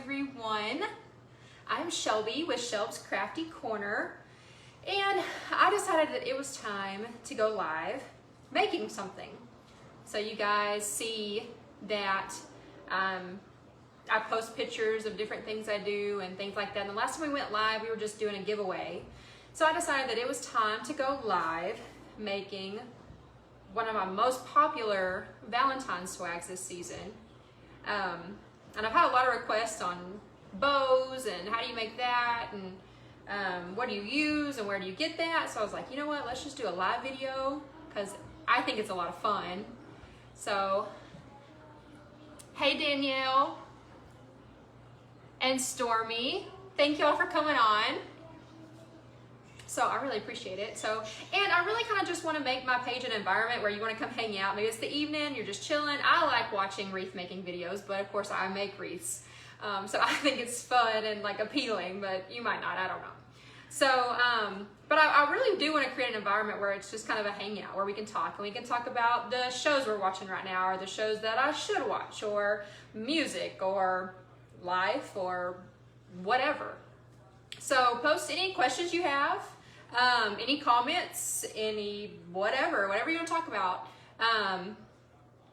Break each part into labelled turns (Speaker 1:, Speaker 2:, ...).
Speaker 1: everyone. I'm Shelby with Shelb's Crafty Corner, and I decided that it was time to go live making something. So you guys see that I post pictures of different things I do and things like that. And the last time we went live, we were just doing a giveaway. So I decided that it was time to go live making one of my most popular Valentine swags this season. And I've had a lot of requests on bows and how do you make that and what do you use and where do you get that. So I was like, you know what, let's just do a live video because I think it's a lot of fun. So, hey Danielle and Stormy, thank y'all for coming on. So I really appreciate it. So, and I really kind of just want to make my page an environment where you want to come hang out. Maybe it's the evening, you're just chilling. I like watching wreath making videos, but of course I make wreaths. So I think it's fun and like appealing, but you might not, I don't know. So, but I really do want to create an environment where it's just kind of a hangout, where we can talk and we can talk about the shows we're watching right now, or the shows that I should watch, or music, or life, or whatever. So post any questions you have. Any comments, any whatever you want to talk about.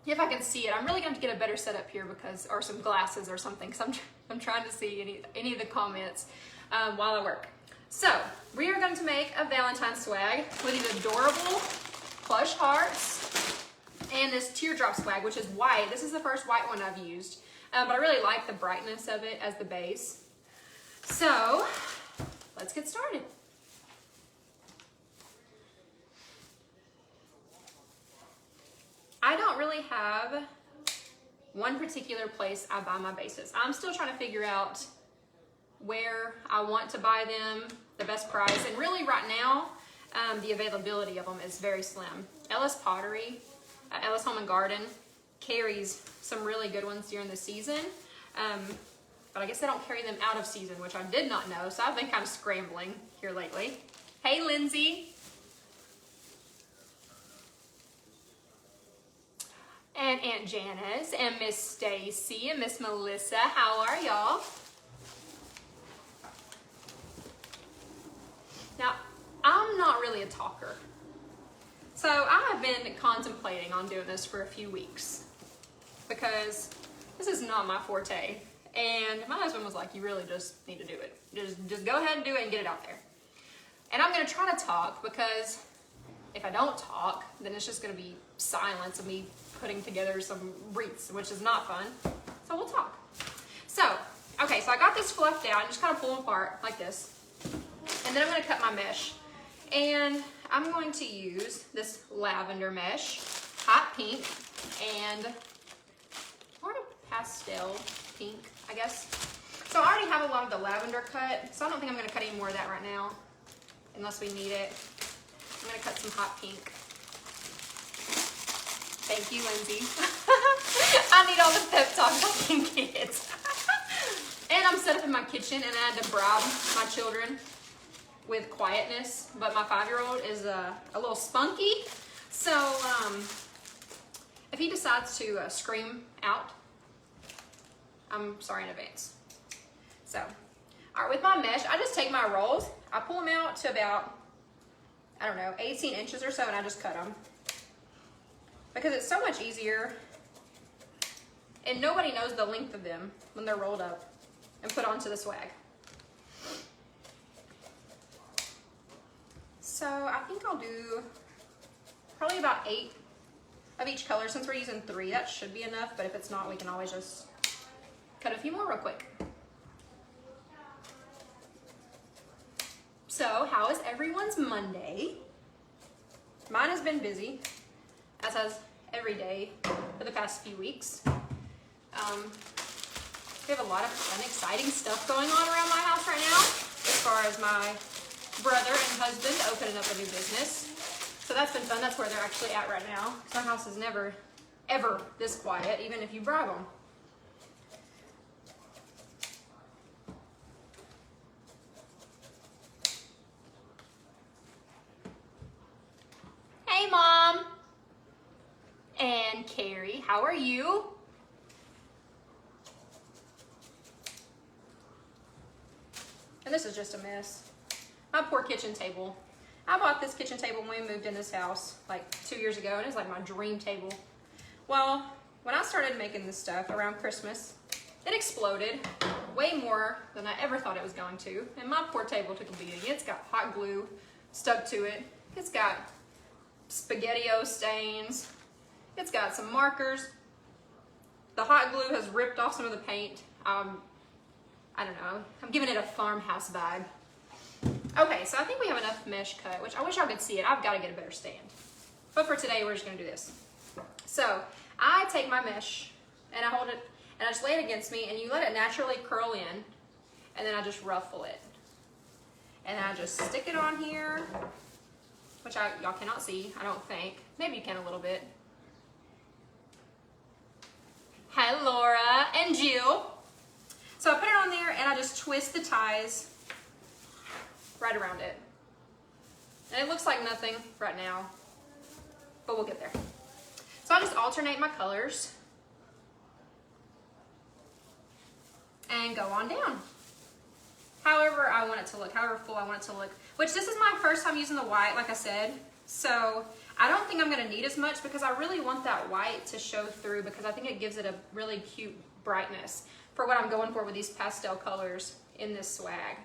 Speaker 1: If I can see it, I'm really going to get a better setup here because, or some glasses or something, because I'm trying to see any of the comments while I work. So we are going to make a Valentine swag with these adorable plush hearts and this teardrop swag, which is white. This is the first white one I've used, but I really like the brightness of it as the base. So let's get started. I don't really have one particular place I buy my bases. I'm still trying to figure out where I want to buy them, the best price, and really right now, the availability of them is very slim. Ellis Pottery, Ellis Home and Garden carries some really good ones during the season, but I guess they don't carry them out of season, which I did not know, so I've been kind of scrambling here lately. Hey, Lindsay. And Aunt Janice, and Miss Stacy, and Miss Melissa. How are y'all? Now, I'm not really a talker. So I have been contemplating on doing this for a few weeks because this is not my forte. And my husband was like, you really just need to do it. Just go ahead and do it and get it out there. And I'm gonna try to talk because if I don't talk, then it's just gonna be silence of me putting together some wreaths, which is not fun. So we'll talk. So, okay, so I got this fluffed out and just kind of pull them apart like this. And then I'm gonna cut my mesh. And I'm going to use this lavender mesh, hot pink, and sort of pastel pink, I guess. So I already have a lot of the lavender cut, so I don't think I'm gonna cut any more of that right now, unless we need it. I'm gonna cut some hot pink. Thank you, Lindsay. I need all the pep talks I can get. And I'm set up in my kitchen and I had to bribe my children with quietness, but my 5-year-old is a little spunky. So if he decides to scream out, I'm sorry in advance. So, all right, with my mesh, I just take my rolls, I pull them out to about, I don't know, 18 inches or so, and I just cut them. Because it's so much easier, and nobody knows the length of them when they're rolled up and put onto the swag. So I think I'll do probably about 8 of each color. Since we're using 3, that should be enough, but if it's not, we can always just cut a few more real quick. So how is everyone's Monday? Mine has been busy, as has every day for the past few weeks. We have a lot of fun, exciting stuff going on around my house right now, as far as my brother and husband opening up a new business. So that's been fun. That's where they're actually at right now. So our house is never, ever this quiet, even if you bribe them. Hey, Mom. And Carrie, how are you? And this is just a mess. My poor kitchen table. I bought this kitchen table when we moved in this house like 2 years ago, and it was like my dream table. Well, when I started making this stuff around Christmas, it exploded way more than I ever thought it was going to. And my poor table took a beating. It's got hot glue stuck to it. It's got SpaghettiO stains. It's got some markers. The hot glue has ripped off some of the paint. I don't know. I'm giving it a farmhouse vibe. Okay, so I think we have enough mesh cut, which I wish y'all could see it. I've got to get a better stand. But for today, we're just going to do this. So I take my mesh and I hold it and I just lay it against me, and you let it naturally curl in, and then I just ruffle it. And I just stick it on here, which y'all cannot see, I don't think. Maybe you can a little bit. Hi, Laura and Jill. So I put it on there and I just twist the ties right around it. And it looks like nothing right now, but we'll get there. So I just alternate my colors and go on down. However I want it to look, however full I want it to look. Which this is my first time using the white, like I said. So I don't think I'm gonna need as much because I really want that white to show through, because I think it gives it a really cute brightness for what I'm going for with these pastel colors in this swag.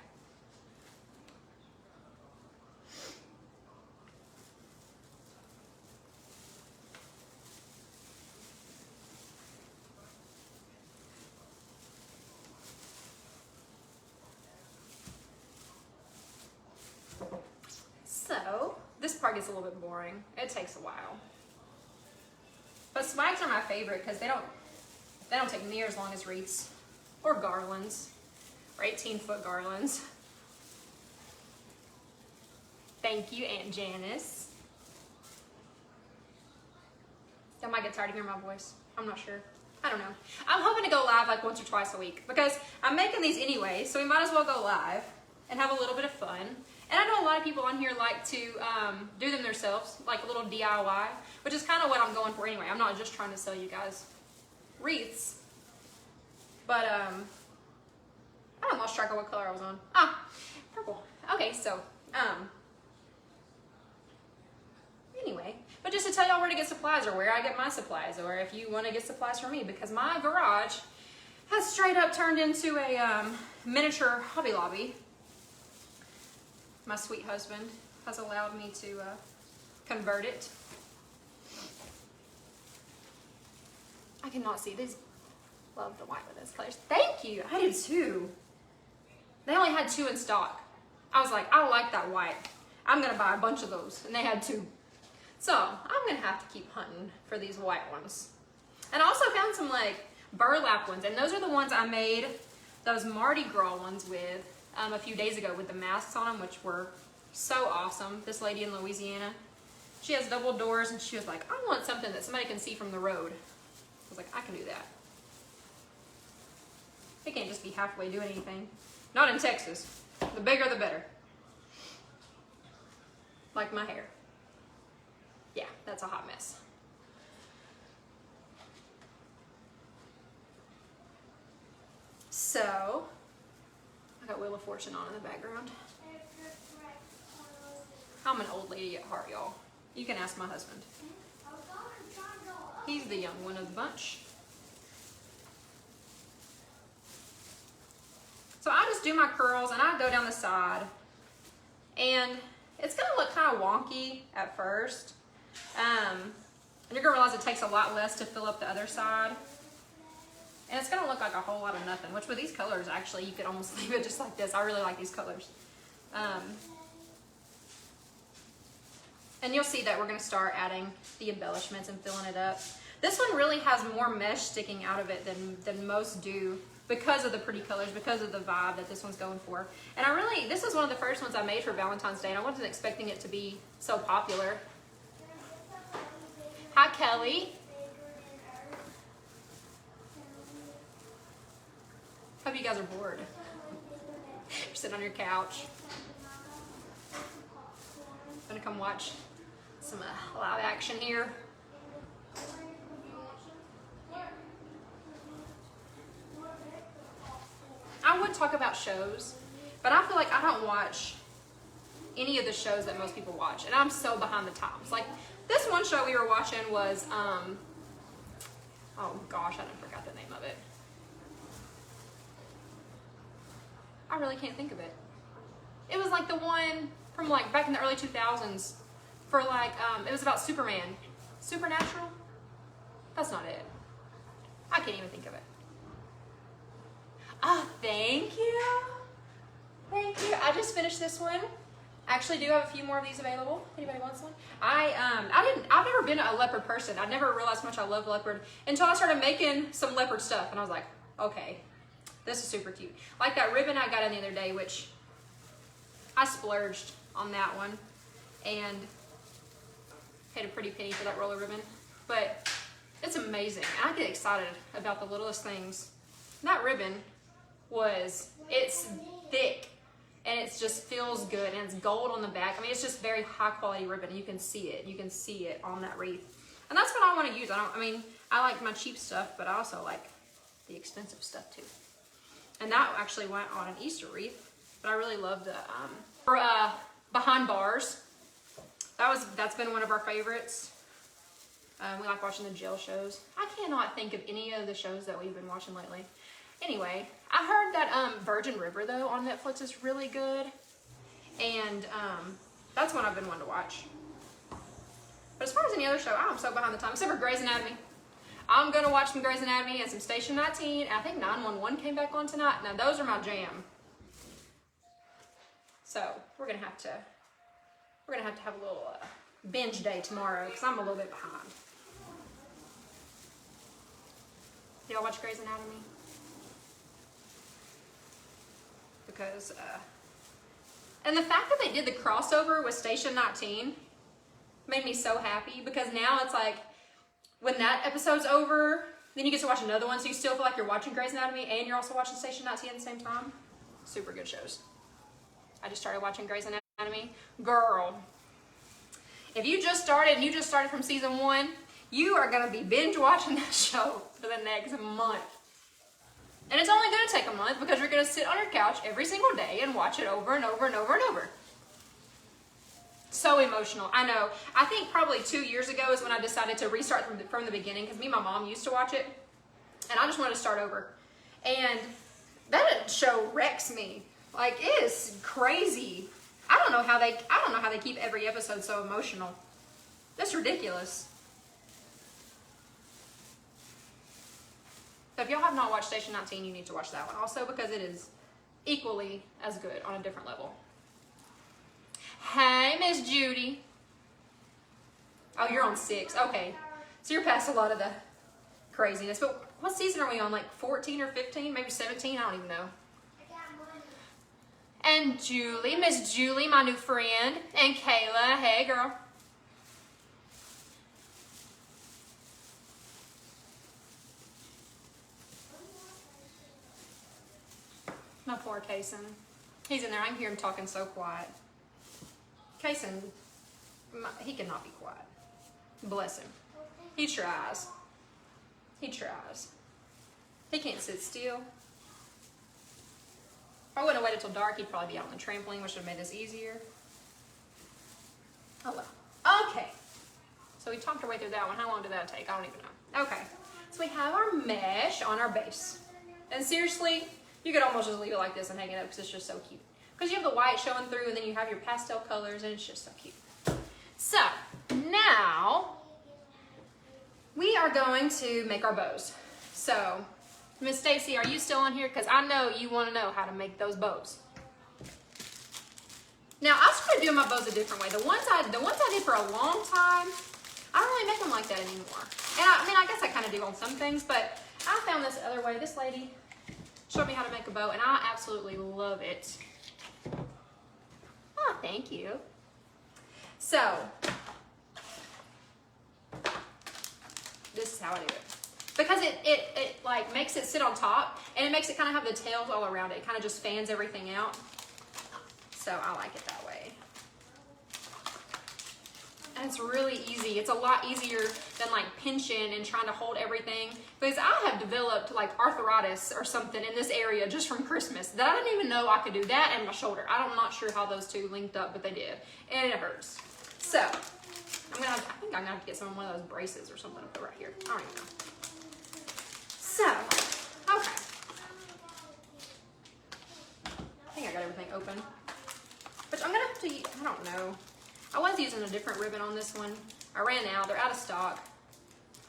Speaker 1: So this part gets a little bit boring. It takes a while. But swags are my favorite because they don't take near as long as wreaths or garlands or 18-foot garlands. Thank you, Aunt Janice. Y'all might get tired of hearing my voice. I'm not sure. I don't know. I'm hoping to go live like once or twice a week because I'm making these anyway, so we might as well go live and have a little bit of fun. And I know a lot of people on here like to do them themselves, like a little DIY, which is kind of what I'm going for anyway. I'm not just trying to sell you guys wreaths. But, I lost track of what color I was on. Ah, purple. Okay, so, anyway. But just to tell y'all where to get supplies or where I get my supplies, or if you want to get supplies from me, because my garage has straight up turned into a miniature Hobby Lobby. My sweet husband has allowed me to convert it. I cannot see these. Love the white with those colors. Thank you. I do too. They only had 2 in stock. I was like, I like that white. I'm going to buy a bunch of those. And they had 2. So I'm going to have to keep hunting for these white ones. And I also found some like burlap ones. And those are the ones I made those Mardi Gras ones with a few days ago with the masks on them, which were so awesome. This lady in Louisiana, she has double doors, and she was like, I want something that somebody can see from the road. I was like, I can do that. They can't just be halfway doing anything. Not in Texas. The bigger the better. Like my hair. Yeah, that's a hot mess. So, I got Wheel of Fortune on in the background. I'm an old lady at heart, y'all. You can ask my husband. He's the young one of the bunch. So I just do my curls and I go down the side. And it's gonna look kind of wonky at first. And you're gonna realize it takes a lot less to fill up the other side. And it's gonna look like a whole lot of nothing, which with these colors, actually, you could almost leave it just like this. I really like these colors. And you'll see that we're gonna start adding the embellishments and filling it up. This one really has more mesh sticking out of it than most do because of the pretty colors, because of the vibe that this one's going for. And this is one of the first ones I made for Valentine's Day, and I wasn't expecting it to be so popular. Hi, Kelly. Hope you guys are bored. You're sitting on your couch. Gonna come watch some live action here. I would talk about shows, But I feel like I don't watch any of the shows that most people watch, and I'm so behind the times. Like this one show we were watching was, oh gosh, I forgot the name of it. I really can't think of it. It was like the one from like back in the early 2000s for like, it was about Superman. Supernatural? That's not it. I can't even think of it. Oh, thank you. Thank you. I just finished this one. I actually do have a few more of these available. Anybody wants one? I've never been a leopard person. I never realized how much I love leopard until I started making some leopard stuff, and I was like, okay, this is super cute. Like that ribbon I got in the other day, which I splurged on that one and paid a pretty penny for that roller ribbon, but it's amazing. I get excited about the littlest things. That ribbon it's thick and it just feels good, and it's gold on the back. I mean, it's just very high quality ribbon. You can see it. You can see it on that wreath. And that's what I want to use. I like my cheap stuff, but I also like the expensive stuff too. And that actually went on an Easter wreath, but I really love the, behind bars. That's been one of our favorites. We like watching the jail shows. I cannot think of any of the shows that we've been watching lately. Anyway, I heard that Virgin River though on Netflix is really good, and that's one I've been wanting to watch. But as far as any other show, I'm so behind the time, except for Grey's Anatomy. I'm gonna watch some Grey's Anatomy and some Station 19. And I think 911 came back on tonight. Now those are my jam. So we're gonna have to have a little binge day tomorrow because I'm a little bit behind. Do y'all watch Grey's Anatomy? Because, and the fact that they did the crossover with Station 19 made me so happy, because now it's like, when that episode's over, then you get to watch another one, so you still feel like you're watching Grey's Anatomy and you're also watching Station 19 at the same time. Super good shows. I just started watching Grey's Anatomy. Girl, if you just started from season 1, you are going to be binge watching that show for the next month. And it's only going to take a month because you're going to sit on your couch every single day and watch it over and over and over and over. So emotional. I know. I think probably 2 years ago is when I decided to restart from the beginning, because me and my mom used to watch it, and I just wanted to start over. And that show wrecks me. Like, it is crazy. I don't know how they keep every episode so emotional. That's ridiculous. So if y'all have not watched Station 19, you need to watch that one also, because it is equally as good on a different level. Hey, Miss Judy. Oh, you're on 6. Okay. So you're past a lot of the craziness. But what season are we on? Like 14 or 15? Maybe 17? I don't even know. And Julie, Miss Julie, my new friend. And Kayla. Hey, girl. My poor Kaysen. He's in there. I can hear him talking so quiet. Kaysen, he cannot be quiet. Bless him. He tries. He tries. He can't sit still. If I wouldn't have waited till dark, he'd probably be out on the trampoline, which would have made this easier. Oh well. Okay. So we talked our way through that one. How long did that take? I don't even know. Okay. So we have our mesh on our base. And seriously, you could almost just leave it like this and hang it up because it's just so cute. Because you have the white showing through, and then you have your pastel colors, and it's just so cute. So now we are going to make our bows. So Miss Stacy, are you still on here? Because I know you want to know how to make those bows. Now I started doing my bows a different way. The ones I did for a long time, I don't really make them like that anymore. And I guess I kind of do on some things, but I found this other way. This lady showed me how to make a bow, and I absolutely love it. Oh, thank you. So, this is how I do it. Because it like makes it sit on top, and it makes it kind of have the tails all around it. It kind of just fans everything out. So I like it that way. And it's really easy. It's a lot easier than like pinching and trying to hold everything, because I have developed like arthritis or something in this area just from Christmas that I didn't even know I could do that, and my shoulder. I'm not sure how those two linked up, but they did, and it hurts. So I think I'm gonna have to get some of one of those braces or something up right here. I don't even know. So, okay. I think I got everything open. Which I'm gonna have to, I don't know. I was using a different ribbon on this one. I ran out, they're out of stock.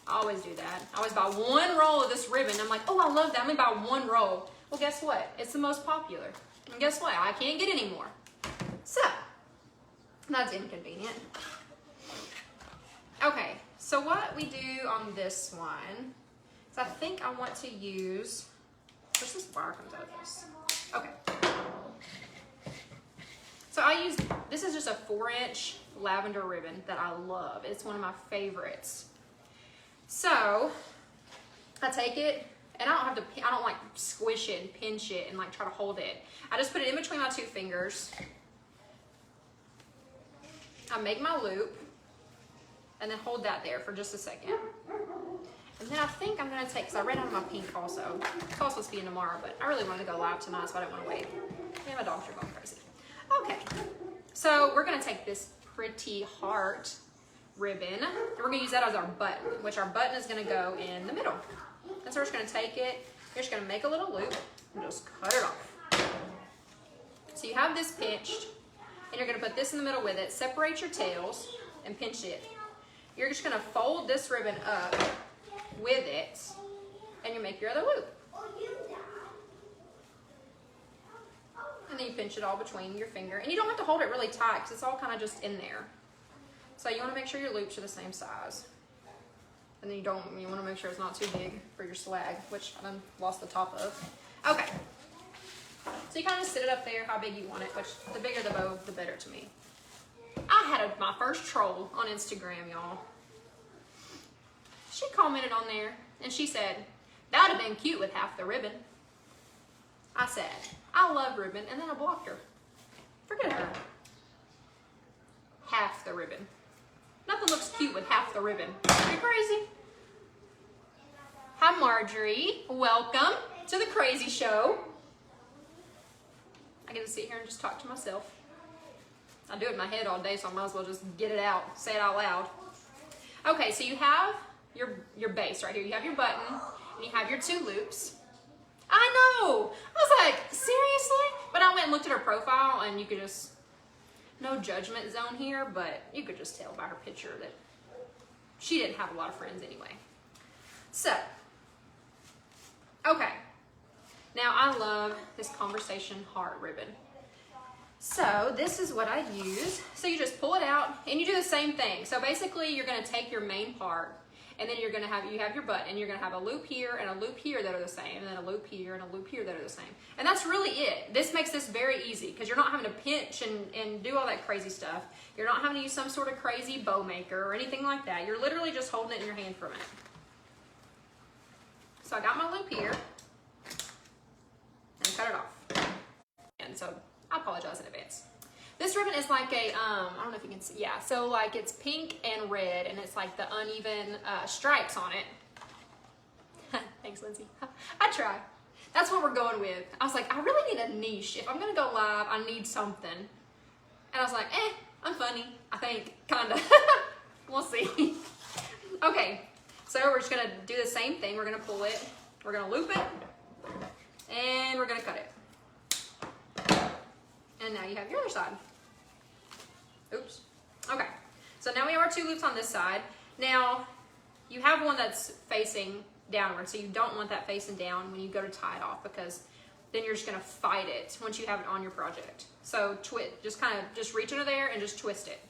Speaker 1: I always do that. I always buy one roll of this ribbon. I'm like, oh, I love that. I'm gonna buy one roll. Well, guess what? It's the most popular. And guess what? I can't get any more. So, that's inconvenient. Okay, so what we do on this one is I think I want to use, where's this wire comes out of this? Okay. So I use, this is just a 4-inch lavender ribbon that I love. It's one of my favorites. So I take it, and I don't like squish it and pinch it and like try to hold it. I just put it in between my 2 fingers. I make my loop and then hold that there for just a second. And then I think I'm gonna take, because I ran out of my pink also. It's all supposed to be in tomorrow, but I really wanted to go live tonight, so I didn't want to wait. And my dogs are going crazy. Okay, so we're gonna take this pretty heart ribbon, and we're gonna use that as our button, which our button is gonna go in the middle. And so we're just gonna take it, you're just gonna make a little loop and just cut it off. So you have this pinched, and you're gonna put this in the middle with it, separate your tails, and pinch it. You're just gonna fold this ribbon up with it, and you make your other loop. And then you pinch it all between your finger. And you don't have to hold it really tight because it's all kind of just in there. So you want to make sure your loops are the same size. And then you want to make sure it's not too big for your swag, which I done lost the top of. Okay. So you kind of sit it up there how big you want it, which the bigger the bow, the better to me. I had my first troll on Instagram, y'all. She commented on there and she said, that would have been cute with half the ribbon. I said, I love ribbon, and then I blocked her. Forget her. Half the ribbon. Nothing looks cute with half the ribbon. Are you crazy? Hi, Marjorie. Welcome to the crazy show. I get to sit here and just talk to myself. I do it in my head all day, so I might as well just get it out, say it out loud. Okay, so you have your base right here. You have your button, and you have your 2 loops. I know. I was like, seriously? But I went and looked at her profile, and you could just, no judgment zone here, but you could just tell by her picture that she didn't have a lot of friends anyway. So, okay. Now I love this Conversation Heart ribbon. So this is what I use. So you just pull it out, and you do the same thing. So basically, you're going to take your main part, and then you have your button, and you're gonna have a loop here and a loop here that are the same, and then a loop here and a loop here that are the same. And that's really it. This makes this very easy because you're not having to pinch and do all that crazy stuff. You're not having to use some sort of crazy bow maker or anything like that. You're literally just holding it in your hand for a minute. So I got my loop here and cut it off. And so I apologize in advance. This ribbon is like a, I don't know if you can see, yeah, so like it's pink and red, and it's like the uneven stripes on it. Thanks, Lindsay. I try. That's what we're going with. I was like, I really need a niche. If I'm gonna go live, I need something. And I was like, I'm funny, I think, kinda. We'll see. Okay, so we're just gonna do the same thing. We're gonna pull it, we're gonna loop it, and we're gonna cut it. And now you have your other side. Oops. Okay. So now we have our 2 loops on this side. Now, you have one that's facing downward, so you don't want that facing down when you go to tie it off, because then you're just gonna fight it once you have it on your project. So just reach under there and just twist it.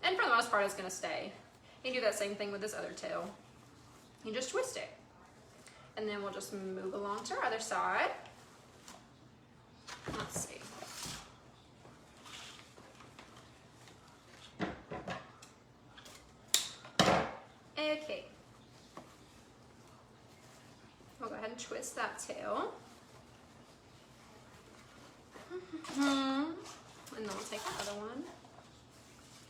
Speaker 1: And for the most part, it's gonna stay. You do that same thing with this other tail. You just twist it. And then we'll just move along to our other side. Let's see. Okay. We'll go ahead and twist that tail. And then we'll take another one.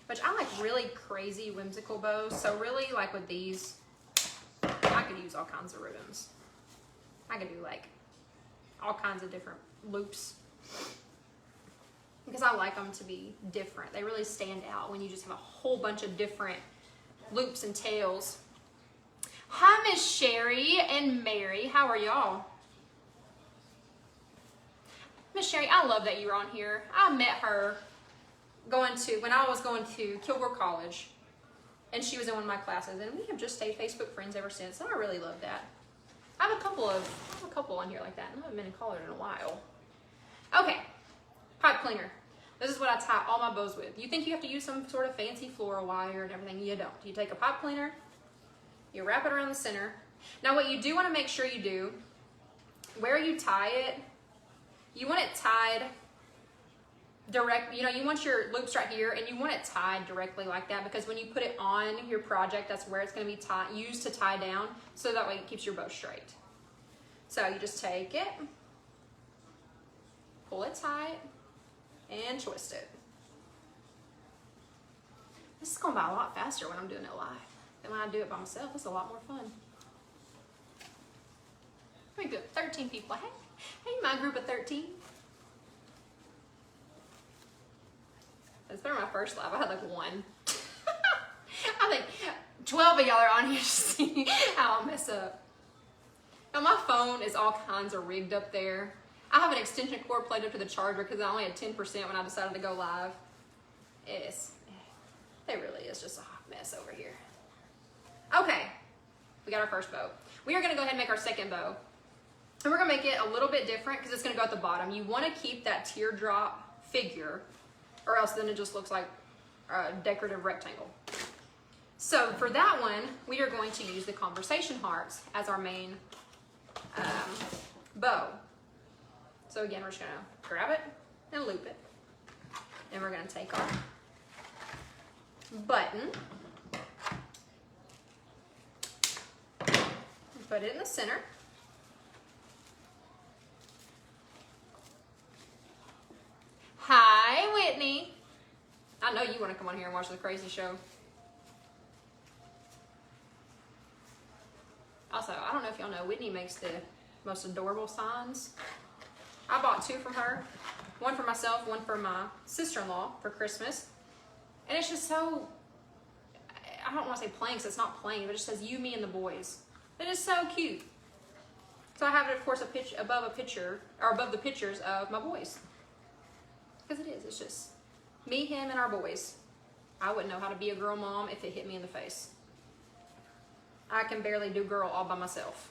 Speaker 1: which I like really crazy whimsical bows. So really like with these, I could use all kinds of ribbons. I could do like all kinds of different loops because I like them to be different. They really stand out when you just have a whole bunch of different loops and tails. Hi, Miss Sherry and Mary. How are y'all? Miss Sherry, I love that you were on here. I met her when I was going to Kilgore College, and she was in one of my classes, and we have just stayed Facebook friends ever since, and I really love that. I have a couple on here like that, and I haven't been in college in a while. Okay, pipe cleaner. This is what I tie all my bows with. You think you have to use some sort of fancy floral wire and everything? You don't. You take a pipe cleaner, you wrap it around the center. Now what you do want to make sure you do, where you tie it, you want it tied direct, you want your loops right here, and you want it tied directly like that, because when you put it on your project, that's where it's going to be used to tie down, so that way it keeps your bow straight. So you just take it, pull it tight, and twist it. This is going by a lot faster when I'm doing it live than when I do it by myself. It's a lot more fun. Very good. 13 people. Hey, my group of 13. It's been my first live. I had like one. I think 12 of y'all are on here to see how I mess up. Now my phone is all kinds of rigged up there. I have an extension cord plugged up to the charger because I only had 10% when I decided to go live. It really is just a hot mess over here. Okay, we got our first bow. We are gonna go ahead and make our second bow. And we're gonna make it a little bit different because it's gonna go at the bottom. You wanna keep that teardrop figure, or else then it just looks like a decorative rectangle. So for that one, we are going to use the conversation hearts as our main bow. So again, we're just gonna grab it and loop it. And we're gonna take our button, put it in the center. Hi, Whitney. I know you want to come on here and watch the crazy show. Also, I don't know if y'all know, Whitney makes the most adorable signs. I bought 2 from her. One for myself, one for my sister-in-law for Christmas. And it's just so, I don't want to say plain because it's not plain, but it just says you, me, and the boys. It is so cute. So I have it, of course, above the pictures of my boys. Because it is, it's just me, him, and our boys. I wouldn't know how to be a girl mom if it hit me in the face. I can barely do girl all by myself.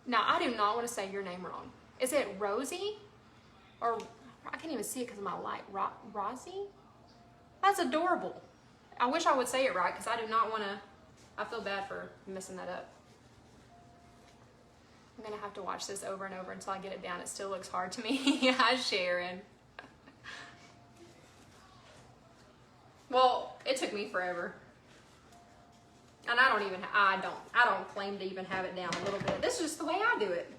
Speaker 1: Now, I do not want to say your name wrong. Is it Rosie? Or, I can't even see it because of my light. Rosie? That's adorable. I wish I would say it right because I do not want to, I feel bad for messing that up. I'm going to have to watch this over and over until I get it down. It still looks hard to me. Hi, Sharon. Well, it took me forever. And I don't claim to even have it down a little bit. This is just the way I do it.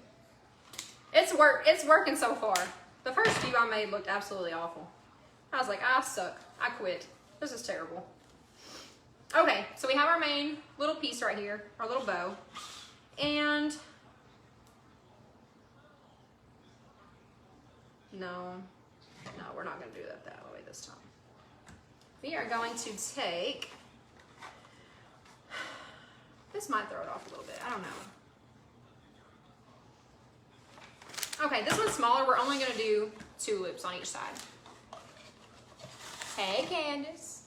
Speaker 1: It's working so far. The first few I made looked absolutely awful. I was like, I suck. I quit. This is terrible. Okay, so we have our main little piece right here, our little bow. And no, we're not going to do that way this time. We are going to take, this might throw it off a little bit, I don't know. Okay, this one's smaller. We're only going to do 2 loops on each side. Hey, Candace.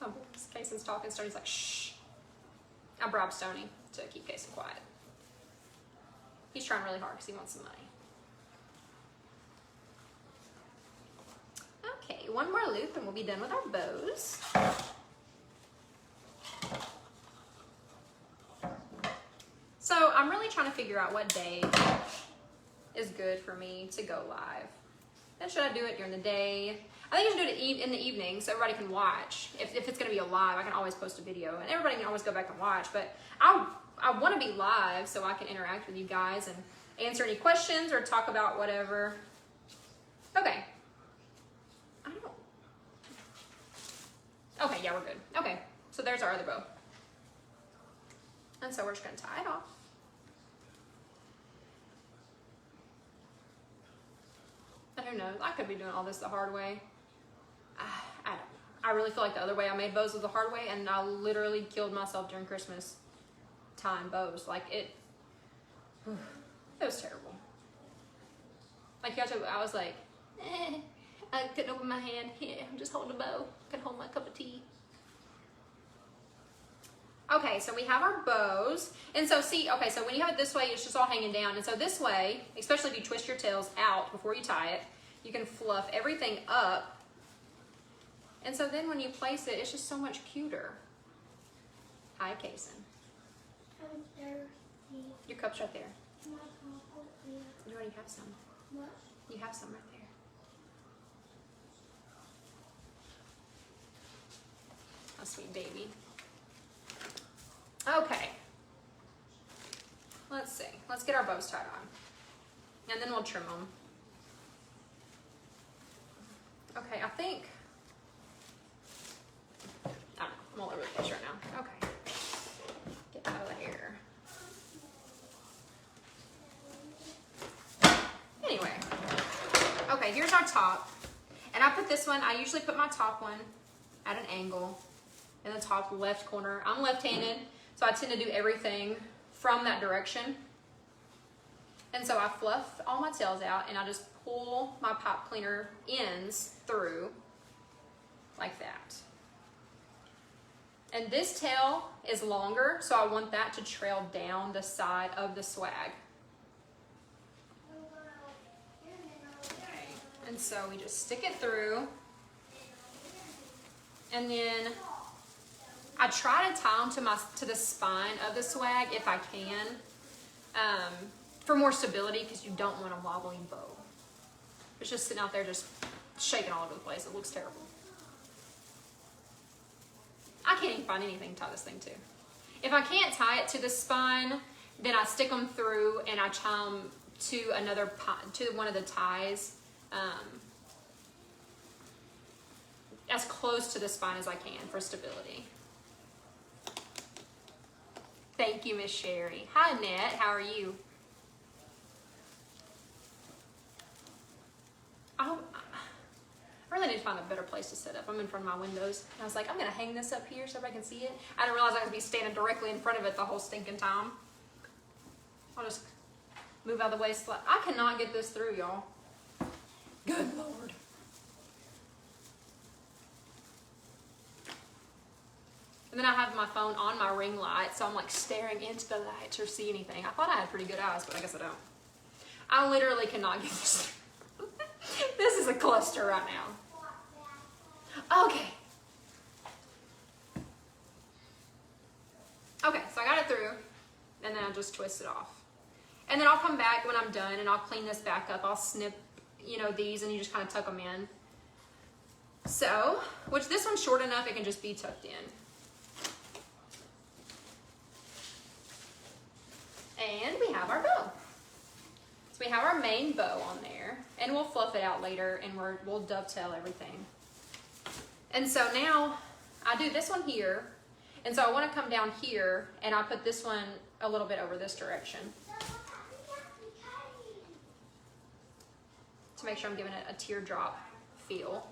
Speaker 1: Oh, Casey's talking. Stoney's like, shh. I bribed Stoney to keep Casey quiet. He's trying really hard because he wants some money. Okay, one more loop and we'll be done with our bows. So I'm really trying to figure out what day is good for me to go live. Then should I do it during the day? I think I should do it in the evening so everybody can watch. If it's gonna be a live, I can always post a video and everybody can always go back and watch. But I want to be live so I can interact with you guys and answer any questions or talk about whatever. Okay. I don't. Okay, yeah, we're good. Okay, so there's our other bow. And so we're just gonna tie it off. I don't know. I could be doing all this the hard way. I don't know. I really feel like the other way I made bows was the hard way, and I literally killed myself during Christmas time bows. Like it was terrible. Like I was like, I couldn't open my hand. Yeah, I'm just holding a bow. I can hold my cup of tea. Okay, so we have our bows. And so see, okay, so when you have it this way, it's just all hanging down. And so this way, especially if you twist your tails out before you tie it, you can fluff everything up. And so then when you place it, it's just so much cuter. Hi, Kason. Your cup's right there. You already have some.
Speaker 2: What?
Speaker 1: You have some right there. Oh, sweet baby. Okay. Let's see. Let's get our bows tied on. And then we'll trim them. Okay, I think... I don't know. I'm all over the place right now. Okay. Get out of the hair. Anyway. Okay, here's our top. And I put this one, I usually put my top one at an angle in the top left corner. I'm left-handed, so I tend to do everything from that direction. And so I fluff all my tails out and I just pull my pipe cleaner ends through like that. And this tail is longer, so I want that to trail down the side of the swag. And so we just stick it through. And then I try to tie them to the spine of the swag if I can, for more stability, because you don't want a wobbly bow. It's just sitting out there just shaking all over the place. It looks terrible. I can't even find anything to tie this thing to. If I can't tie it to the spine, then I stick them through and I tie them to one of the ties, as close to the spine as I can for stability. Thank you, Miss Sherry. Hi, Annette. How are you? I really need to find a better place to set up. I'm in front of my windows. And I was like, I'm going to hang this up here so everybody can see it. I didn't realize I was going to be standing directly in front of it the whole stinking time. I'll just move out of the way. I cannot get this through, y'all. Good Lord. And then I have my phone on my ring light, so I'm like staring into the light to see anything. I thought I had pretty good eyes, but I guess I don't. I literally cannot get this through. This is a cluster right now. Okay. Okay, so I got it through, and then I just twist it off. And then I'll come back when I'm done, and I'll clean this back up. I'll snip, these, and you just kind of tuck them in. So, which this one's short enough, it can just be tucked in. And we have our bow. So we have our main bow on there, and we'll fluff it out later, and we'll dovetail everything. And so now I do this one here, and so I want to come down here, and I put this one a little bit over this direction to make sure I'm giving it a teardrop feel.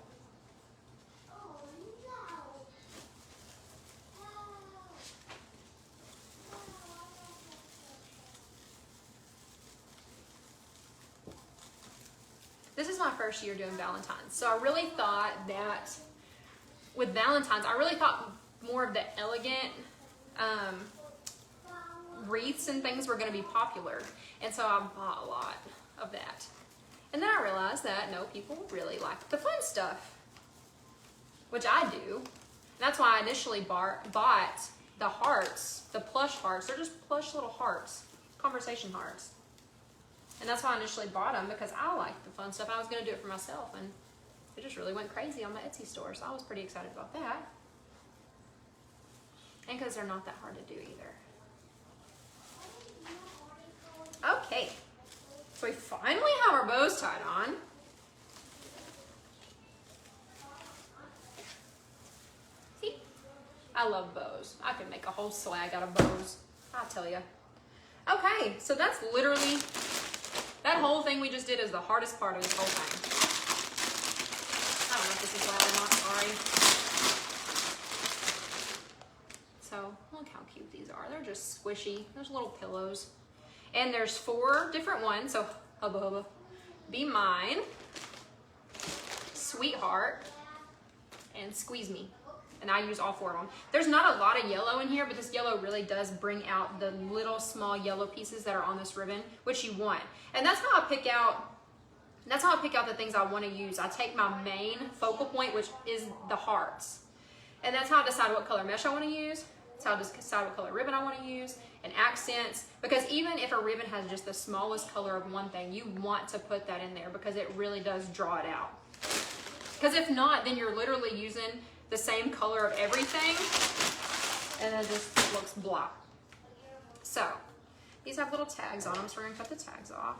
Speaker 1: This is my first year doing Valentine's, so I really thought that with Valentine's, I really thought more of the elegant wreaths and things were going to be popular, and so I bought a lot of that. And then I realized that no, people really like the fun stuff, which I do. And that's why I initially bought the hearts, the plush hearts. They're just plush little hearts, conversation hearts. And that's why I initially bought them, because I liked the fun stuff. I was going to do it for myself, and it just really went crazy on my Etsy store. So I was pretty excited about that. And because they're not that hard to do either. Okay, so we finally have our bows tied on. See, I love bows. I could make a whole swag out of bows, I'll tell you. Okay, so that's literally, that whole thing we just did is the hardest part of this whole thing. I don't know if this is loud or not, sorry. So look how cute these are. They're just squishy. There's little pillows. And there's 4 different ones. So hubba hubba. Be Mine, Sweetheart, and Squeeze Me. And I use all 4 of them. There's not a lot of yellow in here, but this yellow really does bring out the little small yellow pieces that are on this ribbon, which you want. And that's how I pick out the things I want to use. I take my main focal point, which is the hearts. And that's how I decide what color mesh I want to use. That's how I decide what color ribbon I want to use, and accents. Because even if a ribbon has just the smallest color of one thing, you want to put that in there because it really does draw it out. Because if not, then you're literally using the same color of everything, and it just looks blah. So these have little tags on them, so we're gonna cut the tags off.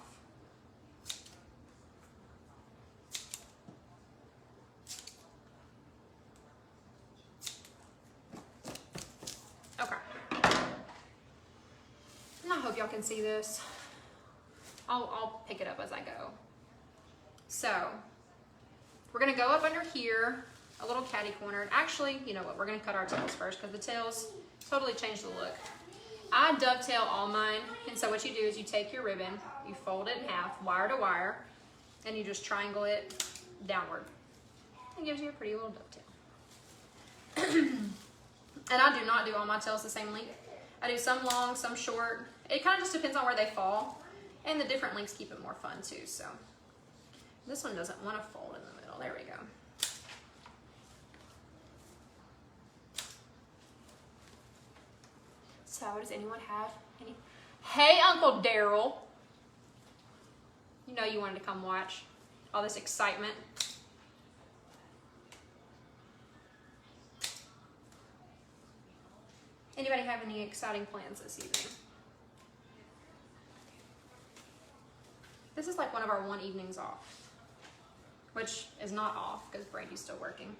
Speaker 1: Okay. And I hope y'all can see this. I'll pick it up as I go. So we're gonna go up under here, a little catty corner. Actually, you know what? We're gonna cut our tails first because the tails totally change the look. I dovetail all mine, and so what you do is you take your ribbon, you fold it in half, wire to wire, and you just triangle it downward. It gives you a pretty little dovetail. And I do not do all my tails the same length. I do some long, some short. It kind of just depends on where they fall, and the different lengths keep it more fun too. So this one doesn't want to fold in the middle. There we go. So does anyone have any? Hey, Uncle Daryl. You know you wanted to come watch all this excitement. Anybody have any exciting plans this evening? This is like one of our 1 evenings off, which is not off because Brandy's still working.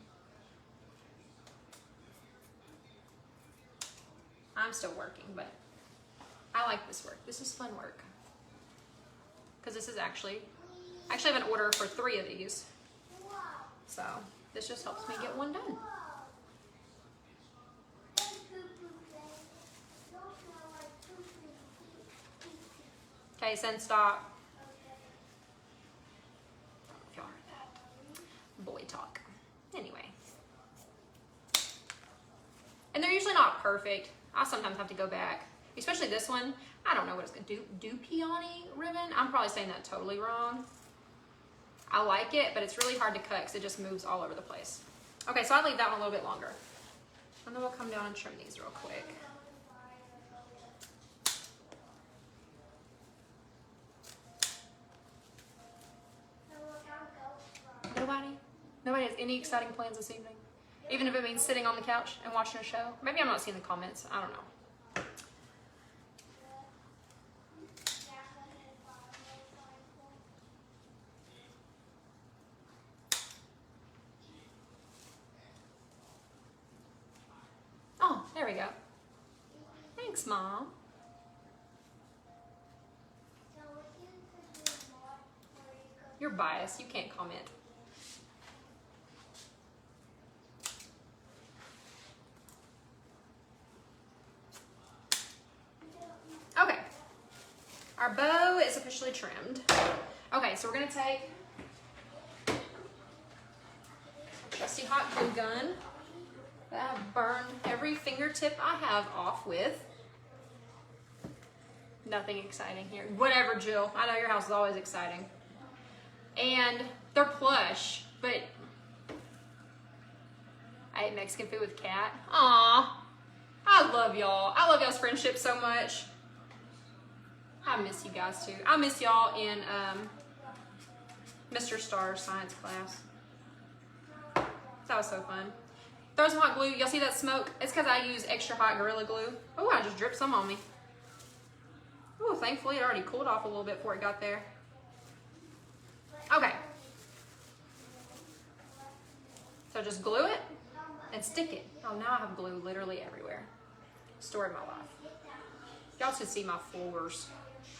Speaker 1: I'm still working, but I like this work. This is fun work. Because this is I actually have an order for 3 of these. So this just helps me get one done. Okay, send stop. If y'all heard that. Boy talk. Anyway. And they're usually not perfect. I sometimes have to go back, especially this one. I don't know what it's gonna do. Dupioni ribbon? I'm probably saying that totally wrong. I like it, but it's really hard to cut because it just moves all over the place. Okay, so I'll leave that one a little bit longer. And then we'll come down and trim these real quick. Nobody has any exciting plans this evening? Even if it means sitting on the couch and watching a show? Maybe I'm not seeing the comments. I don't know. Oh, there we go. Thanks, Mom. You're biased. You can't comment. Okay. Our bow is officially trimmed. Okay, so we're going to take trusty hot glue gun that I've burned every fingertip I have off with. Nothing exciting here. Whatever, Jill. I know your house is always exciting. And they're plush, but I ate Mexican food with Kat. Aw, I love y'all. I love y'all's friendship so much. I miss you guys too. I miss y'all in Mr. Starr's science class. That was so fun. Throw some hot glue. Y'all see that smoke? It's because I use extra hot Gorilla Glue. Oh, I just dripped some on me. Oh, thankfully it already cooled off a little bit before it got there. Okay. So just glue it and stick it. Oh, now I have glue literally everywhere. Story of my life. Y'all should see my floors.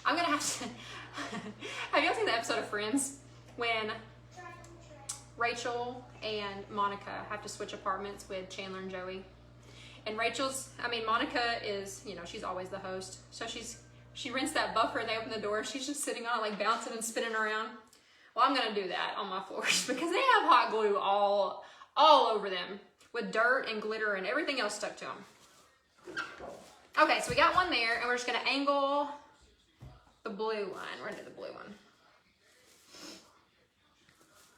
Speaker 1: I'm gonna have to. Have y'all seen the episode of Friends when Rachel and Monica have to switch apartments with Chandler and Joey? And Monica is, you know, she's always the host. So she rents that buffer and they open the door. She's just sitting on it, like bouncing and spinning around. Well, I'm gonna do that on my floors because they have hot glue all over them with dirt and glitter and everything else stuck to them. Okay, so we got one there and we're just gonna angle the blue one. We're gonna do the blue one.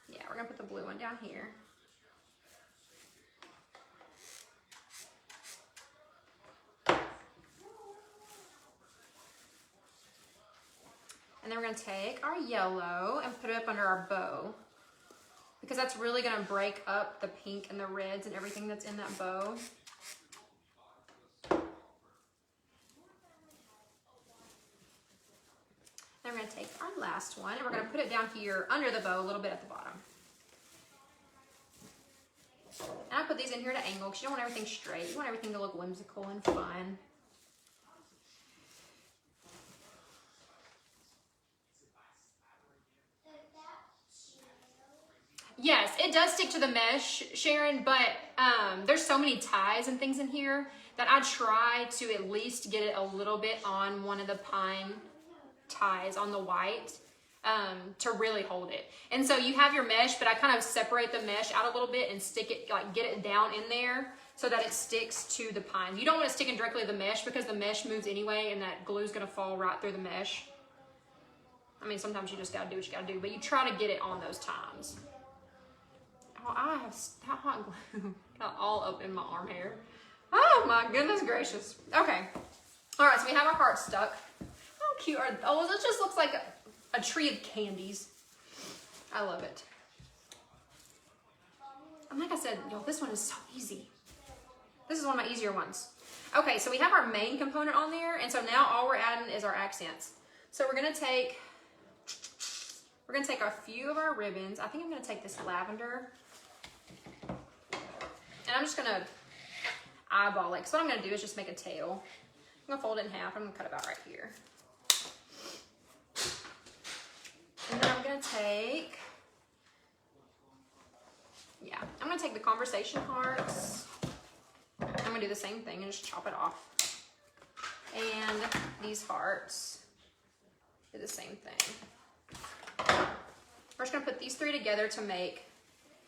Speaker 1: Yeah, we're gonna put the blue one down here. And then we're gonna take our yellow and put it up under our bow because that's really gonna break up the pink and the reds and everything that's in that bow. Then we're gonna take our last one and we're gonna put it down here under the bow a little bit at the bottom. And I put these in here to angle because you don't want everything straight. You want everything to look whimsical and fun. Yes, it does stick to the mesh, Sharon, but there's so many ties and things in here that I try to at least get it a little bit on one of the pine ties on the white to really hold it. And so you have your mesh, but I kind of separate the mesh out a little bit and stick it, like get it down in there so that it sticks to the pine. You don't want to stick it directly to the mesh because the mesh moves anyway and that glue is going to fall right through the mesh. I mean, sometimes you just got to do what you got to do, but you try to get it on those times. Oh, I have that hot glue got all up in my arm hair. Oh my goodness gracious. Okay. All right, so we have our heart stuck. How cute are, oh, this just looks like a tree of candies. I love it. And like I said, y'all, this one is so easy. This is one of my easier ones. Okay, so we have our main component on there, and so now all we're adding is our accents. So we're gonna take a few of our ribbons. I think I'm gonna take this lavender. And I'm just gonna eyeball it. So what I'm gonna do is just make a tail. I'm gonna fold it in half. I'm gonna cut it about right here. And then I'm gonna take, I'm gonna take the conversation hearts. I'm gonna do the same thing and just chop it off. And these hearts, do the same thing. We're just gonna put these three together to make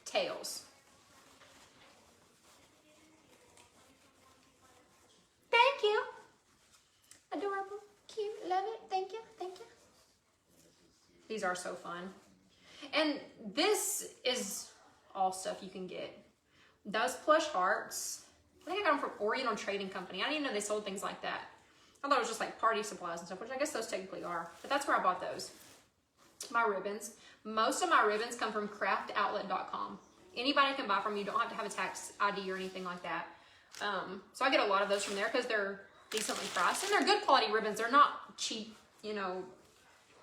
Speaker 1: tails. Thank you. Adorable, cute, love it. Thank you, thank you. These are so fun. And this is all stuff you can get. Those plush hearts, I think I got them from Oriental Trading Company. I didn't even know they sold things like that. I thought it was just like party supplies and stuff, which I guess those technically are. But that's where I bought those. My ribbons. Most of my ribbons come from craftoutlet.com. Anybody can buy from you. You don't have to have a tax ID or anything like that. So I get a lot of those from there because they're decently priced. And they're good quality ribbons. They're not cheap, you know,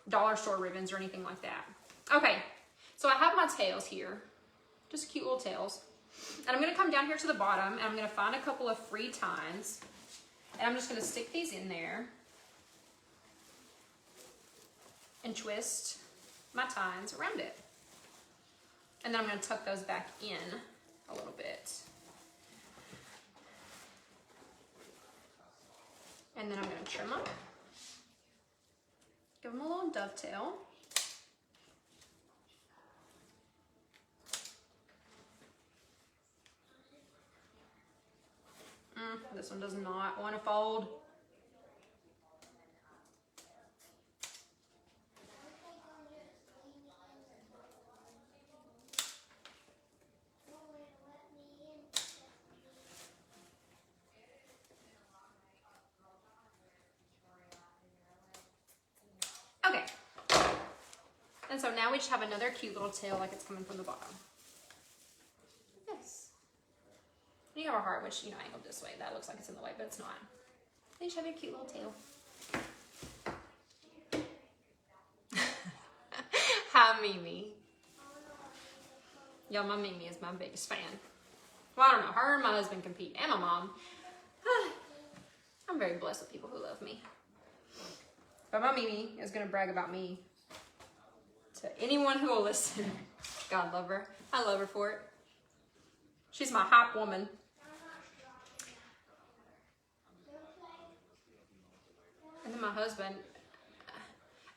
Speaker 1: dollar store ribbons or anything like that. Okay, so I have my tails here. Just cute little tails. And I'm going to come down here to the bottom and I'm going to find a couple of free tines. And I'm just going to stick these in there and twist my tines around it. And then I'm going to tuck those back in a little bit. And then I'm going to trim them. Give them a little dovetail. This one does not want to fold. And so now we just have another cute little tail like it's coming from the bottom. Yes. You have a heart, which, you know, angled this way. That looks like it's in the way, but it's not. They just have a cute little tail. Hi, Mimi. Y'all, my Mimi is my biggest fan. Well, I don't know. Her and my husband compete, and my mom. I'm very blessed with people who love me. But my Mimi is going to brag about me to anyone who will listen. God love her. I love her for it. She's my hype woman. And then my husband,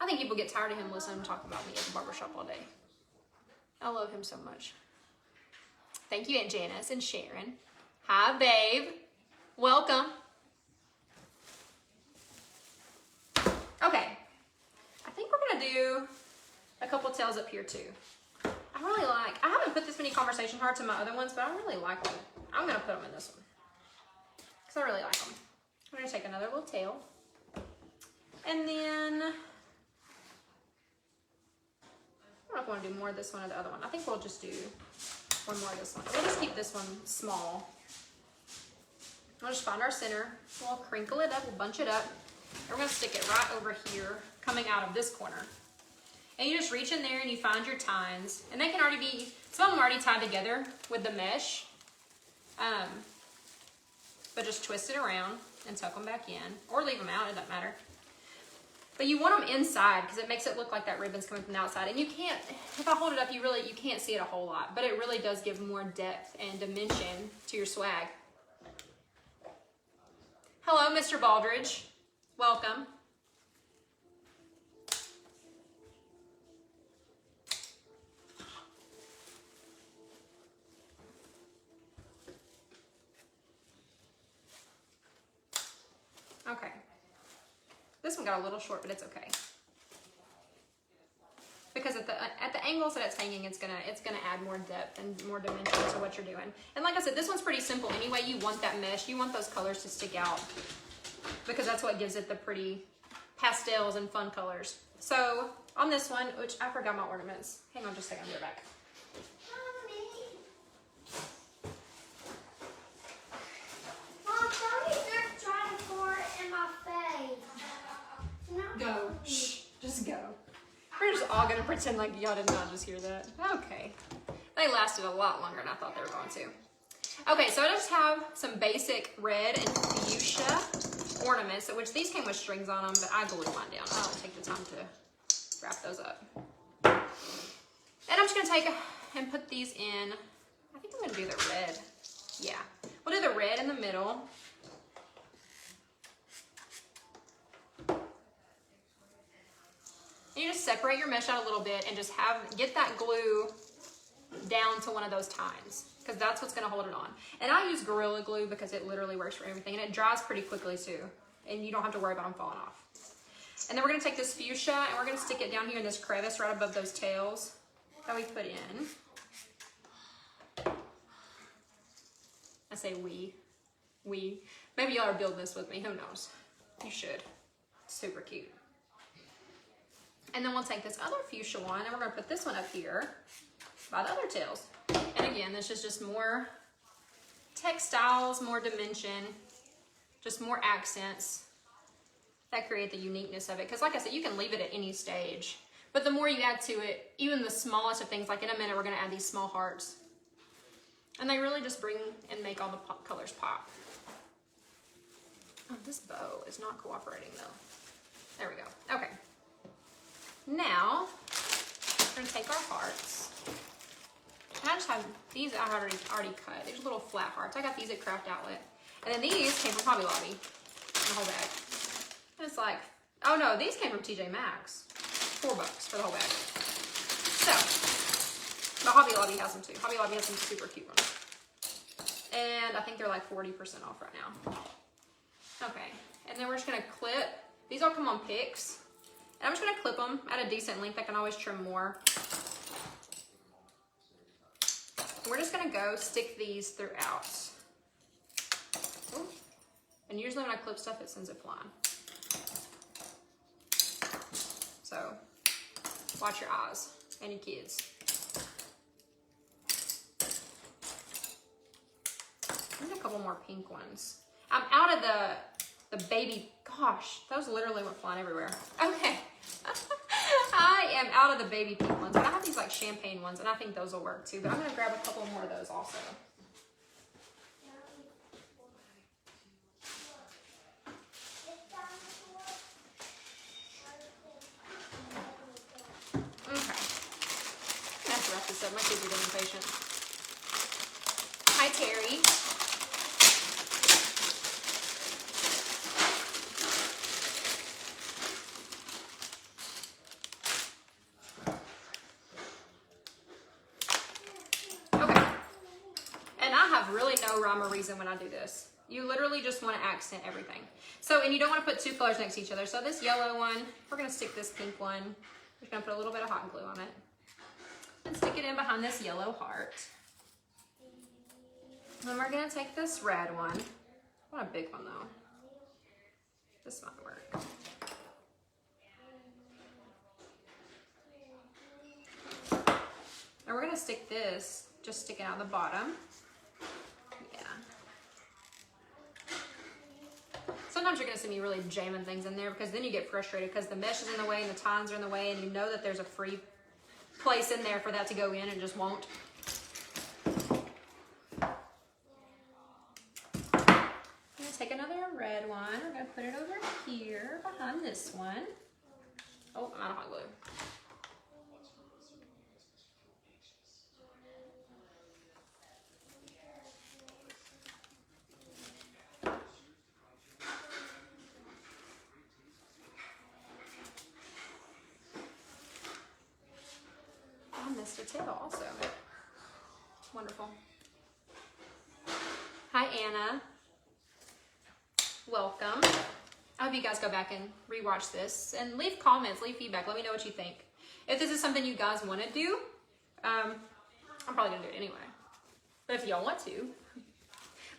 Speaker 1: I think people get tired of him listening to talk about me at the barbershop all day. I love him so much. Thank you, Aunt Janice and Sharon. Hi, babe. Welcome. Okay. I think we're going to do a couple tails up here, too. I haven't put this many conversation hearts in my other ones, but I really like them. I'm going to put them in this one because I really like them. I'm going to take another little tail. And then, I don't know if I want to do more of this one or the other one. I think we'll just do one more of this one. We'll just keep this one small. We'll just find our center. We'll crinkle it up. We'll bunch it up. And we're going to stick it right over here, coming out of this corner. And you just reach in there and you find your tines. And they can already be, some of them are already tied together with the mesh. But just twist it around and tuck them back in. Or leave them out, it doesn't matter. But you want them inside because it makes it look like that ribbon's coming from the outside. And you can't, if I hold it up, you can't see it a whole lot. But it really does give more depth and dimension to your swag. Hello, Mr. Baldridge. Welcome. Okay. This one got a little short, but it's okay. Because at the angles that it's hanging, it's gonna add more depth and more dimension to what you're doing. And like I said, this one's pretty simple anyway. You want that mesh, you want those colors to stick out because that's what gives it the pretty pastels and fun colors. So on this one, which I forgot my ornaments. Hang on just a second, I'll be right back. Go. Shh. Just go. We're just all gonna pretend like y'all did not just hear that. Okay. They lasted a lot longer than I thought they were going to. Okay, so I just have some basic red and fuchsia ornaments, which these came with strings on them, but I glued mine down. I don't take the time to wrap those up. And I'm just gonna take and put these in. I think I'm gonna do the red. Yeah. We'll do the red in the middle. You just separate your mesh out a little bit and just get that glue down to one of those tines because that's what's going to hold it on. And I use Gorilla Glue because it literally works for everything and it dries pretty quickly too. And you don't have to worry about them falling off. And then we're going to take this fuchsia and we're going to stick it down here in this crevice right above those tails that we put in. I say we. Maybe y'all are building this with me. Who knows? You should. Super cute. And then we'll take this other fuchsia one and we're going to put this one up here by the other tails. And again, this is just more textiles, more dimension, just more accents that create the uniqueness of it. Because like I said, you can leave it at any stage. But the more you add to it, even the smallest of things, like in a minute we're going to add these small hearts. And they really just bring and make all the colors pop. Oh, this bow is not cooperating though. There we go. Okay. Now, we're going to take our hearts. And I just have these I already cut. These little flat hearts. I got these at Craft Outlet. And then these came from Hobby Lobby in the whole bag. And it's like, oh no, these came from TJ Maxx. $4 for the whole bag. So, but Hobby Lobby has them too. Hobby Lobby has some super cute ones. And I think they're like 40% off right now. Okay, and then we're just going to clip. These all come on picks. And I'm just going to clip them at a decent length. I can always trim more. We're just going to go stick these throughout. Ooh. And usually when I clip stuff, it sends it flying. So Watch your eyes and your kids. I need a couple more pink ones. I'm out of the baby, gosh, those literally went flying everywhere. Okay. I am out of the baby pink ones, but I have these like champagne ones, and I think those will work too, but I'm gonna grab a couple more of those also. My kids are getting impatient. Hi, Terry. Okay. And I have really no rhyme or reason when I do this. You literally just want to accent everything. So, and you don't want to put two colors next to each other. So this yellow one, we're going to stick this pink one. We're going to put a little bit of hot glue on it. And stick it in behind this yellow heart. Then we're gonna take this red one. I want a big one though. This might work. And we're gonna stick this, just sticking out the bottom. Yeah. Sometimes you're gonna see me really jamming things in there because then you get frustrated because the mesh is in the way and the tines are in the way and you know that there's a free place in there for that to go in and just won't. I'm gonna take another red one. We're gonna put it over here behind this one. Oh, I'm out of hot glue. Mr. Tail also. Wonderful. Hi, Anna. Welcome. I hope you guys go back and rewatch this and leave comments, leave feedback. Let me know what you think. If this is something you guys want to do, I'm probably going to do it anyway. But if y'all want to,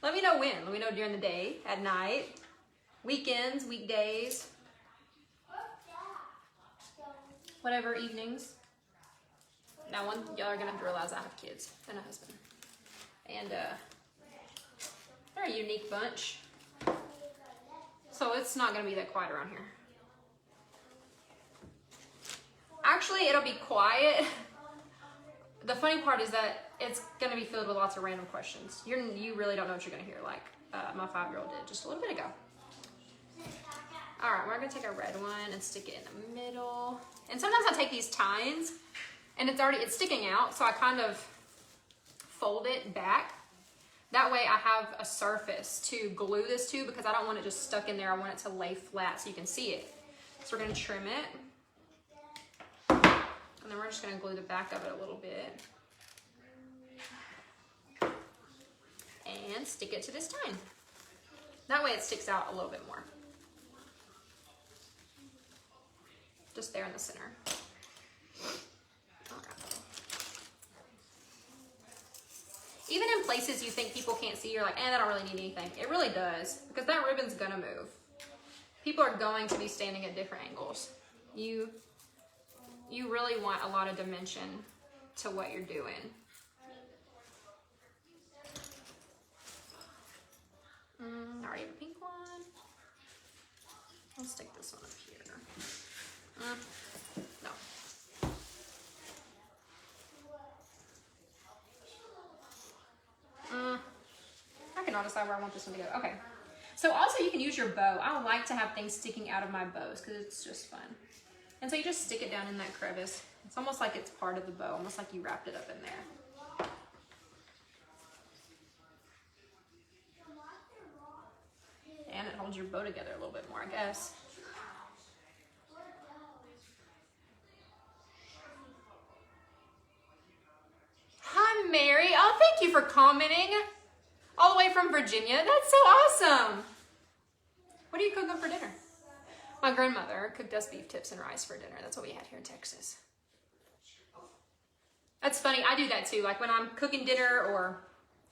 Speaker 1: let me know when. Let me know during the day, at night, weekends, weekdays, whatever, evenings. Now, y'all are gonna have to realize I have kids and a husband, and they're a unique bunch, so it's not gonna be that quiet around here. Actually, it'll be quiet. The funny part is that it's gonna be filled with lots of random questions. You really don't know what you're gonna hear, like my 5-year-old did just a little bit ago. All right, we're gonna take a red one and stick it in the middle. And sometimes I take these tines. And it's sticking out, so I kind of fold it back. That way I have a surface to glue this to because I don't want it just stuck in there. I want it to lay flat so you can see it. So we're gonna trim it. And then we're just gonna glue the back of it a little bit. And stick it to this tine. That way it sticks out a little bit more. Just there in the center. Even in places you think people can't see, you're like, that don't really need anything. It really does, because that ribbon's gonna move. People are going to be standing at different angles. You really want a lot of dimension to what you're doing. I already have a pink one. I'll stick this one up here. No. I cannot decide where I want this one to go. Okay. So also you can use your bow. I like to have things sticking out of my bows because it's just fun. And so you just stick it down in that crevice. It's almost like it's part of the bow, almost like you wrapped it up in there. And it holds your bow together a little bit more, I guess. Hi, Mary. Oh, thank you for commenting. All the way from Virginia. That's so awesome. What are you cooking for dinner? My grandmother cooked us beef tips and rice for dinner. That's what we had here in Texas. That's funny. I do that too. Like when I'm cooking dinner or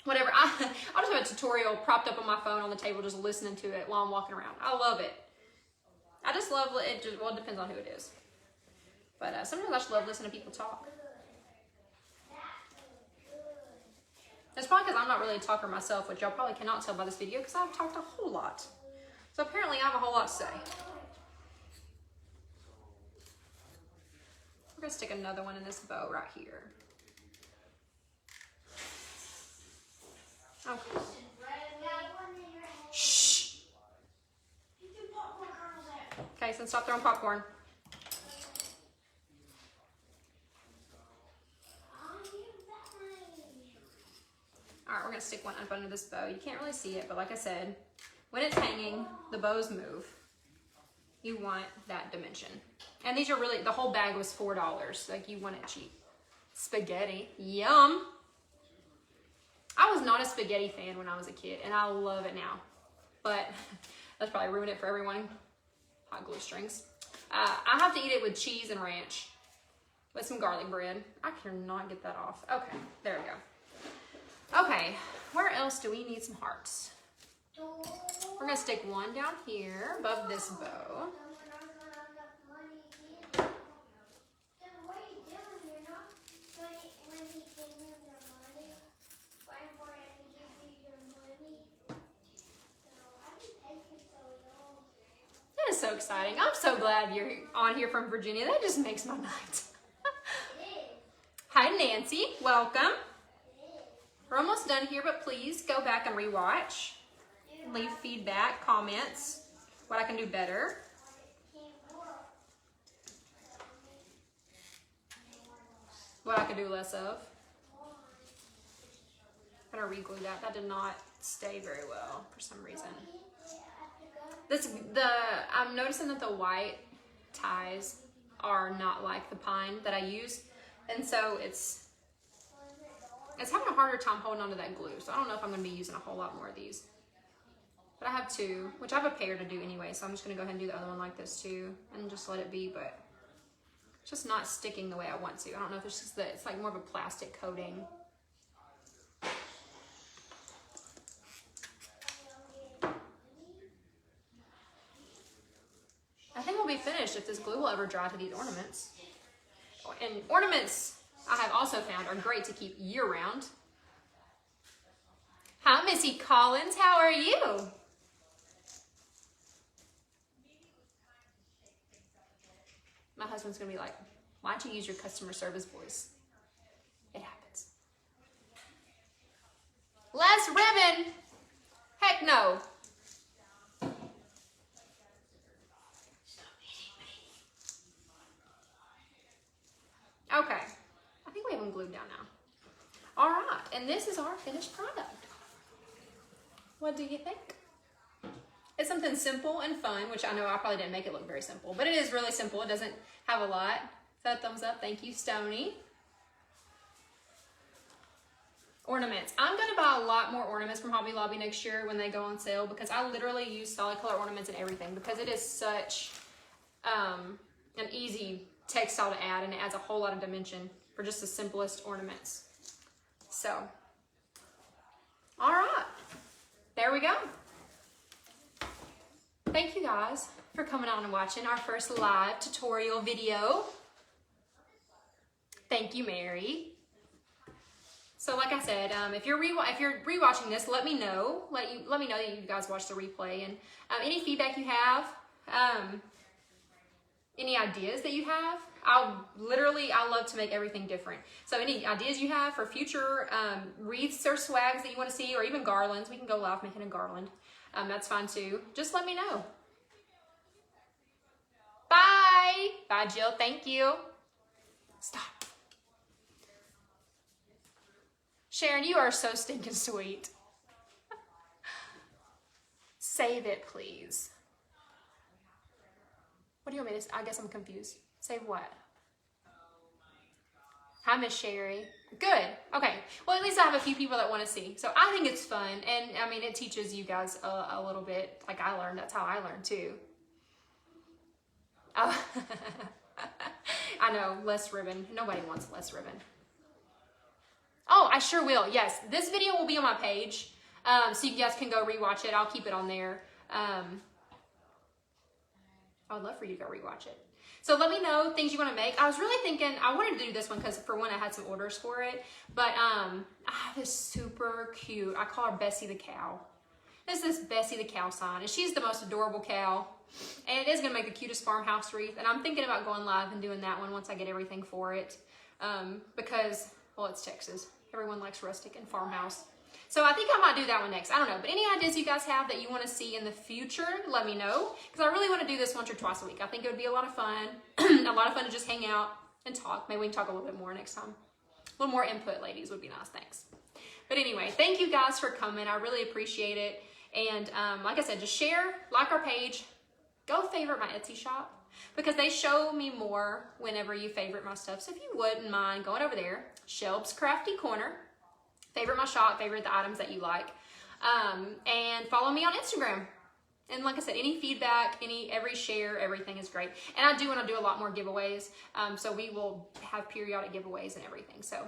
Speaker 1: whatever, I'll just have a tutorial propped up on my phone on the table, just listening to it while I'm walking around. I love it. I just love it. Well, it depends on who it is. But sometimes I just love listening to people talk. It's probably because I'm not really a talker myself, which y'all probably cannot tell by this video because I've talked a whole lot. So apparently I have a whole lot to say. We're gonna stick another one in this bow right here. Okay. Shh. Okay, so stop throwing popcorn. Alright, we're gonna stick one up under this bow. You can't really see it, but like I said, when it's hanging, the bows move. You want that dimension. And these are really, the whole bag was $4. Like, you want it cheap. Spaghetti. Yum. I was not a spaghetti fan when I was a kid, and I love it now. But that's probably ruined it for everyone. Hot glue strings. I have to eat it with cheese and ranch. With some garlic bread. I cannot get that off. Okay, there we go. Okay, where else do we need some hearts? We're gonna stick one down here above this bow. That is so exciting. I'm so glad you're on here from Virginia. That just makes my night. Hi, Nancy. Welcome. We're almost done here, but please go back and rewatch. Leave feedback, comments, what I can do better. What I could do less of. I'm gonna re-glue that. That did not stay very well for some reason. I'm noticing that the white ties are not like the pine that I use, and so it's having a harder time holding onto that glue. So I don't know if I'm going to be using a whole lot more of these. But I have two, which I have a pair to do anyway, so I'm just going to go ahead and do the other one like this too, and just let it be, but it's just not sticking the way I want to. I don't know if it's just that it's like more of a plastic coating. I think we'll be finished if this glue will ever dry to these ornaments. And ornaments, I have also found, are great to keep year-round. Hi, Missy Collins. How are you? My husband's going to be like, why'd you use your customer service voice? It happens. Less ribbon. Heck no. Okay. I think we have them glued down now. All right. And this is our finished product. What do you think? It's something simple and fun, which I know I probably didn't make it look very simple, but it is really simple. It doesn't have a lot. So thumbs up. Thank you, Stony. Ornaments. I'm going to buy a lot more ornaments from Hobby Lobby next year when they go on sale, because I literally use solid color ornaments in everything, because it is such an easy textile to add, and it adds a whole lot of dimension for just the simplest ornaments. So, all right. There we go. Thank you guys for coming on and watching our first live tutorial video. Thank you, Mary. So like I said, if you're rewatching this, let me know. Let me know that you guys watched the replay, and any feedback you have, any ideas that you have. I love to make everything different. So any ideas you have for future wreaths or swags that you want to see, or even garlands, we can go live making a garland. That's fine too. Just let me know. Bye. Bye, Jill. Thank you. Stop. Sharon, you are so stinking sweet. Save it, please. What do you want me to say? I guess I'm confused. Save what? Hi, Miss Sherry. Good. Okay. Well, at least I have a few people that want to see. So I think it's fun. And I mean, it teaches you guys a little bit. Like I learned. That's how I learned too. Oh. I know. Less ribbon. Nobody wants less ribbon. Oh, I sure will. Yes. This video will be on my page. So you guys can go rewatch it. I'll keep it on there. I would love for you to go rewatch it. So let me know things you want to make. I was really thinking, I wanted to do this one because for one, I had some orders for it. But I have this super cute, I call her Bessie the cow. This is Bessie the cow sign, and she's the most adorable cow. And it is gonna make the cutest farmhouse wreath. And I'm thinking about going live and doing that one once I get everything for it. Because, well, it's Texas. Everyone likes rustic and farmhouse. So I think I might do that one next. I don't know. But any ideas you guys have that you want to see in the future, let me know. Because I really want to do this once or twice a week. I think it would be a lot of fun. A lot of fun to just hang out and talk. Maybe we can talk a little bit more next time. A little more input, ladies, would be nice. Thanks. But anyway, thank you guys for coming. I really appreciate it. And like I said, just share, like our page. Go favorite my Etsy shop. Because they show me more whenever you favorite my stuff. So if you wouldn't mind going over there, Shelb's Crafty Corner. Favorite my shop, favorite the items that you like. And follow me on Instagram. And like I said, any feedback, every share, everything is great. And I do want to do a lot more giveaways. So we will have periodic giveaways and everything. So,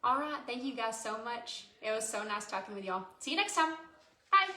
Speaker 1: all right. Thank you guys so much. It was so nice talking with y'all. See you next time. Bye.